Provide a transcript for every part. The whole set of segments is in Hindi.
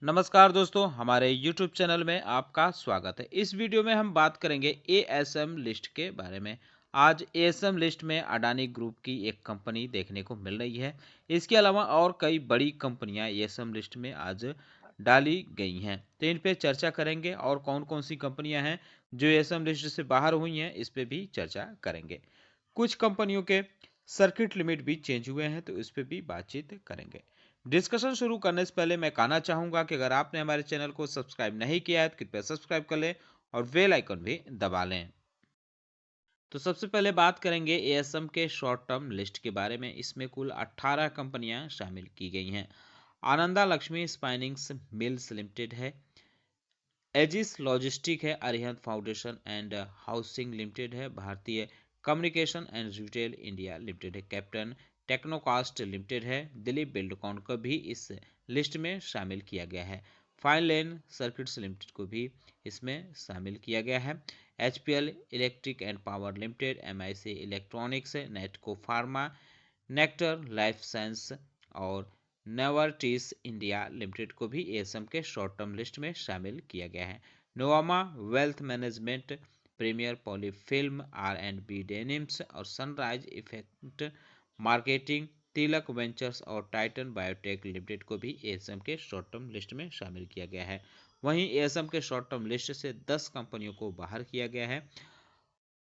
नमस्कार दोस्तों, हमारे YouTube चैनल में आपका स्वागत है। इस वीडियो में हम बात करेंगे एएसएम लिस्ट के बारे में। आज एएसएम लिस्ट में अडानी ग्रुप की एक कंपनी देखने को मिल रही है। इसके अलावा और कई बड़ी कंपनियां एएसएम लिस्ट में आज डाली गई हैं। तो इन पे चर्चा करेंगे और कौन-कौन सी कंपनियां हैं जो एएसएम लिस्ट से बाहर हुई हैं, इस पे भी चर्चा करेंगे। कुछ कंपनियों के सर्किट लिमिट भी चेंज हुए हैं, तो इस पे भी बातचीत करेंगे। डिस्कशन शुरू करने से पहले मैं कहना चाहूंगा कि अगर आपने हमारे चैनल को सब्सक्राइब नहीं किया है तो कृपया सब्सक्राइब कर लें और बेल आइकन भी दबा लें। तो सबसे पहले बात करेंगे एएसएम के शॉर्ट टर्म लिस्ट के बारे में। इसमें कुल 18 कंपनियां शामिल की गई हैं। आनंदा लक्ष्मी स्पाइनिंग्स मिल्स लिमिटेड है, एजिस लॉजिस्टिक है, Arihant foundation and housing limited है, भारतीय communication and retail India limited है, कैप्टन टेक्नोकास्ट लिमिटेड है, दिलीप बिल्डकॉन को भी इस लिस्ट में शामिल किया गया है, फाइन लेन सर्किट्स लिमिटेड को भी इसमें शामिल किया गया है, HPL electric and power limited, MIC electronics, नेटको pharma, nectar life science और नोवार्टिस इंडिया लिमिटेड को भी एएसएम के शॉर्ट टर्म लिस्ट में शामिल किया गया है। Nuvama wealth management, premier poly film, R and B denims और sunrise effect marketing, Tilak ventures और टाइटन बायोटेक लिमिटेड को भी एएसएम के शॉर्ट टर्म लिस्ट में शामिल किया गया है। वहीं एएसएम के शॉर्ट टर्म लिस्ट से 10 कंपनियों को बाहर किया गया है।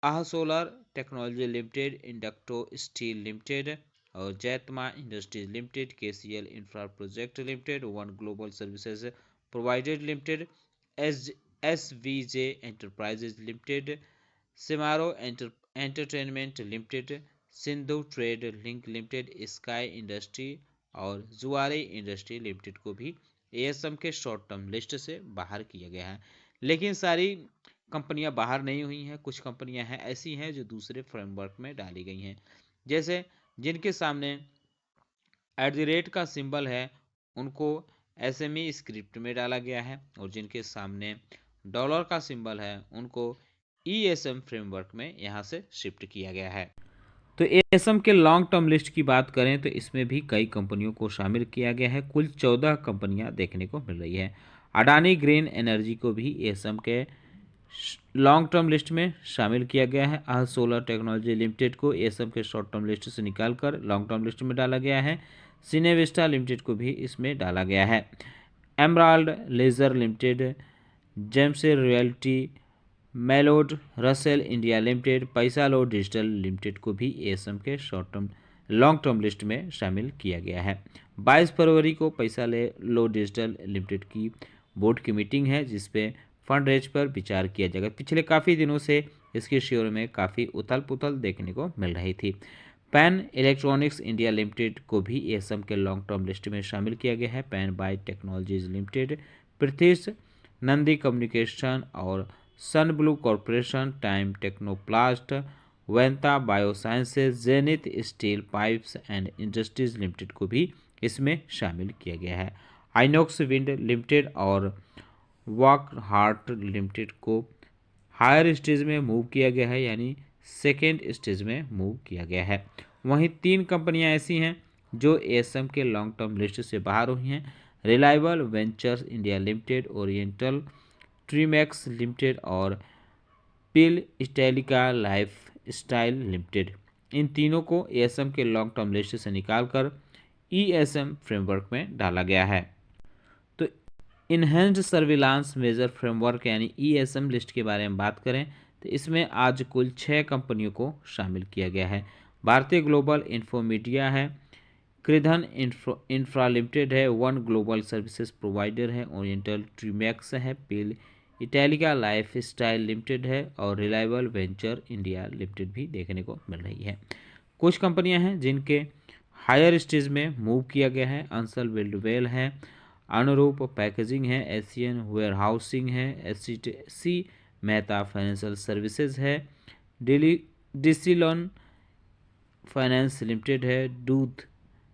आह सोलर टेक्नोलॉजी लिमिटेड, इंडक्टो स्टील लिमिटेड और जैतमा industries limited, KCL infra project limited, one global services provided limited, S SVJ enterprises limited, सिमारो entertainment limited, Sindhu trade link limited, sky industry और जुआरी इंडस्ट्री लिमिटेड को भी एएसएम के शॉर्ट टर्म लिस्ट से बाहर किया गया है। लेकिन सारी कंपनियां बाहर नहीं हुई हैं। कुछ कंपनियां हैं ऐसी हैं जो दूसरे फ्रेमवर्क में डाली गई हैं, जैसे जिनके सामने एट द रेट का सिंबल है उनको एसएमई स्क्रिप्ट में डाला गया है, और जिनके सामने डॉलर का सिंबल है उनको ईएसएम फ्रेमवर्क में यहाँ से शिफ्ट किया गया है। तो एएसएम के लॉन्ग टर्म लिस्ट की बात करें तो इसमें भी कई कंपनियों को शामिल किया गया है। कुल 14 कंपनियां देखने को मिल रही है। अडानी ग्रीन एनर्जी को भी एएसएम के लॉन्ग टर्म लिस्ट में शामिल किया गया है। आह सोलर टेक्नोलॉजी लिमिटेड को एएसएम के शॉर्ट टर्म लिस्ट से निकालकर लॉन्ग टर्म लिस्ट में डाला गया है। सिनेविस्टा लिमिटेड को भी इसमें डाला गया है। Emerald leisure limited, James realty, McLeod Russel India limited, Paisalo digital limited को भी एएसएम के short term long term list में शामिल किया गया है। 22 फरवरी को पैसा लो डिजिटल लिमिटेड की बोर्ड की मीटिंग है, जिसपे फंड रेज पर विचार किया जाएगा। पिछले काफ़ी दिनों से इसके शेयर में काफ़ी उथल पुथल देखने को मिल रही थी। पैन इलेक्ट्रॉनिक्स इंडिया लिमिटेड को भी एएसएम के लॉन्ग टर्म लिस्ट में शामिल किया गया है। पैन बाय टेक्नोलॉजीज लिमिटेड, पृथ्वीज, नंदी कम्युनिकेशन और sun blue corporation, time technoplast, वेंता biosciences, Zenith steel pipes and industries limited को भी इसमें शामिल किया गया है। आइनॉक्स विंड लिमिटेड और वॉक हार्ट लिमिटेड को हायर स्टेज में मूव किया गया है, यानी सेकेंड स्टेज में मूव किया गया है। वहीं 3 कंपनियां ऐसी हैं जो एएसएम के लॉन्ग टर्म लिस्ट से बाहर हुई हैं। Reliable ventures India limited, oriental trimax limited और पिल स्टाइलिका लाइफ स्टाइल लिमिटेड। इन तीनों को एएसएम के लॉन्ग टर्म लिस्ट से निकालकर ईएसएम फ्रेमवर्क में डाला गया है। तो इन्हेंस्ड सर्विलांस मेजर फ्रेमवर्क यानी ईएसएम लिस्ट के बारे में बात करें तो इसमें आज कुल 6 कंपनियों को शामिल किया गया है। भारतीय ग्लोबल इन्फोमीडिया है, कृधन इंफ्रा लिमिटेड है, वन ग्लोबल सर्विसेज प्रोवाइडर है, ओरिएंटल ट्रीमैक्स है, पिल इटैलिका लाइफ स्टाइल लिमिटेड है और रिलायबल वेंचर इंडिया लिमिटेड भी देखने को मिल रही है। कुछ कंपनियां हैं जिनके हायर स्टेज में मूव किया गया है। अंसल बिल्डवेल है, अनुरूप पैकेजिंग है, एशियन वेयर हाउसिंग है, एससी मेहता फाइनेंशियल सर्विसेज है, डिसिलॉन फाइनेंस लिमिटेड है, दूध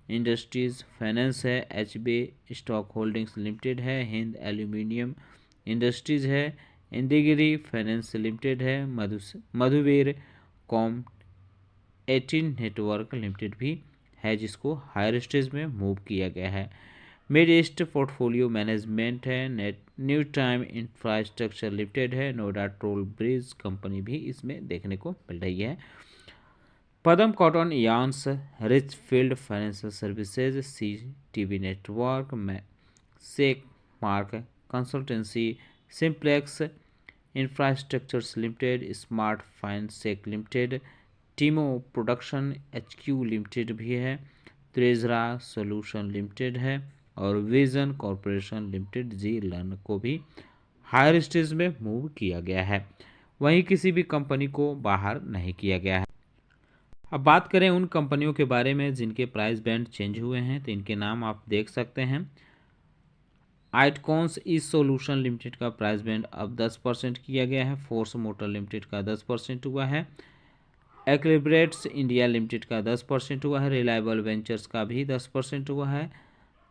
इंडस्ट्रीज फाइनेंस है, एचबी स्टॉक होल्डिंग्स लिमिटेड है, हिंद एल्यूमिनियम इंडस्ट्रीज है, इंडिगिरी फाइनेंस लिमिटेड है, मधुवीर कॉम 18 नेटवर्क लिमिटेड भी है जिसको हायर स्टेज में मूव किया गया है। मिड ईस्ट पोर्टफोलियो मैनेजमेंट है, net new time infrastructure limited है, नोएडा टोल ब्रिज कंपनी भी इसमें देखने को मिल रही है। Padam cotton yarns, Richfield financial services, CTV network, sec mark consultancy, simplex infrastructures limited, smart finsec limited, टीमो प्रोडक्शन HQ लिमिटेड भी है, त्रेजरा सॉल्यूशन लिमिटेड है और vision corporation limited G learn को भी हायर स्टेज में मूव किया गया है। वहीं किसी भी कंपनी को बाहर नहीं किया गया है। अब बात करें उन कंपनियों के बारे में जिनके प्राइस बैंड चेंज हुए हैं, तो इनके नाम आप देख सकते हैं। आइटकॉन्स ई सॉल्यूशन लिमिटेड का प्राइस बैंड अब 10% किया गया है। फोर्स मोटर लिमिटेड का 10% हुआ है। एक्लिब्रेट्स इंडिया लिमिटेड का 10% हुआ है। रिलायबल वेंचर्स का भी 10% हुआ है।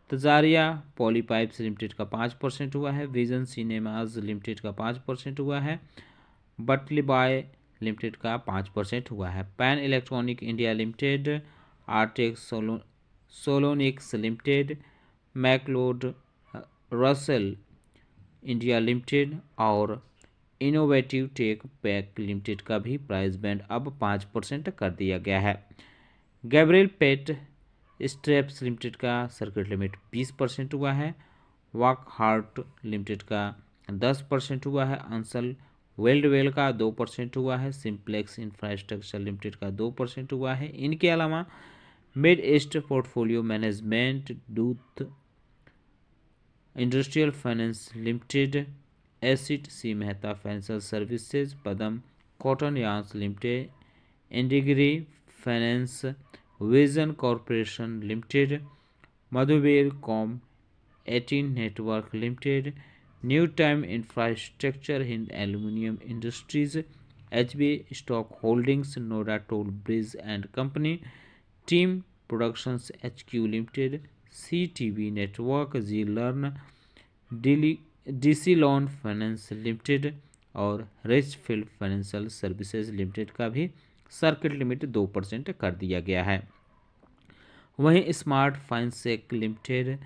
तजारिया पॉलीपाइप्स लिमिटेड का 5% हुआ है। विजन सिनेमाज लिमिटेड का 5% हुआ है। बटलीबाय लिमिटेड का 5% हुआ है। Pan electronic India limited, Artex सोलोनिक्स limited, McLeod Russel India limited और इनोवेटिव टेक पैक लिमिटेड का भी प्राइस बैंड अब 5% कर दिया गया है। गैब्रियल पेट स्ट्रेप्स लिमिटेड का सर्किट लिमिट 20% हुआ है। वॉक हार्ट लिमिटेड का 10% हुआ है। अंसल वेल्डवेल का 2% हुआ है। सिंप्लेक्स इंफ्रास्ट्रक्चर लिमिटेड का 2% हुआ है। इनके अलावा mid east portfolio management, Doot industrial finance limited, Asit C Mehta financial services, Padam cotton yarns limited, इंडिग्री फाइनेंस, विजन कॉरपोरेशन लिमिटेड, मधुबेर com 18 network limited, new time infrastructure Hind aluminium industries, HB stock holdings, Noida toll bridge and company, team productions HQ limited, CTV network, G learn, DC loan finance limited और रिचफील्ड फाइनेंशियल सर्विसेज लिमिटेड का भी सर्किट लिमिट 2% कर दिया गया है। वहीं smart finsec limited,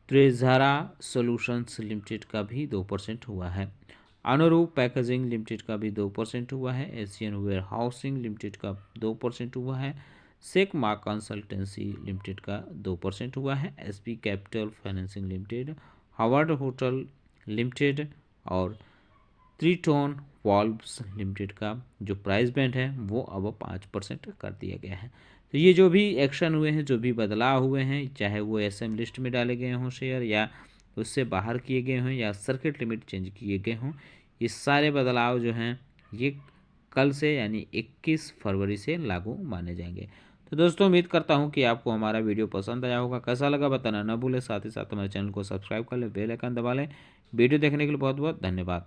त्रेजरा solutions limited का भी 2% हुआ है। अनुरूप पैकेजिंग लिमिटेड का भी 2% हुआ है। एशियन वेयर हाउसिंग लिमिटेड का 2% हुआ है। सेकमा कंसल्टेंसी लिमिटेड का 2% हुआ है। SP capital financing limited, Harvard hotel limited और त्रिटोन वॉल्व्स लिमिटेड का जो प्राइस बैंड है वो अब 5% कर दिया गया है। तो ये जो भी एक्शन हुए हैं, जो भी बदलाव हुए हैं, चाहे वो SM लिस्ट में डाले गए हों शेयर या उससे बाहर किए गए हों या सर्किट लिमिट चेंज किए गए हों, ये सारे बदलाव जो हैं ये कल से यानी 21 फरवरी से लागू माने जाएंगे। तो दोस्तों उम्मीद करता हूँ कि आपको हमारा वीडियो पसंद आया होगा। कैसा लगा बताना न भूलें। साथ ही साथ हमारे चैनल को सब्सक्राइब कर लें, बेल आइकन दबा लें। वीडियो देखने के लिए बहुत बहुत धन्यवाद।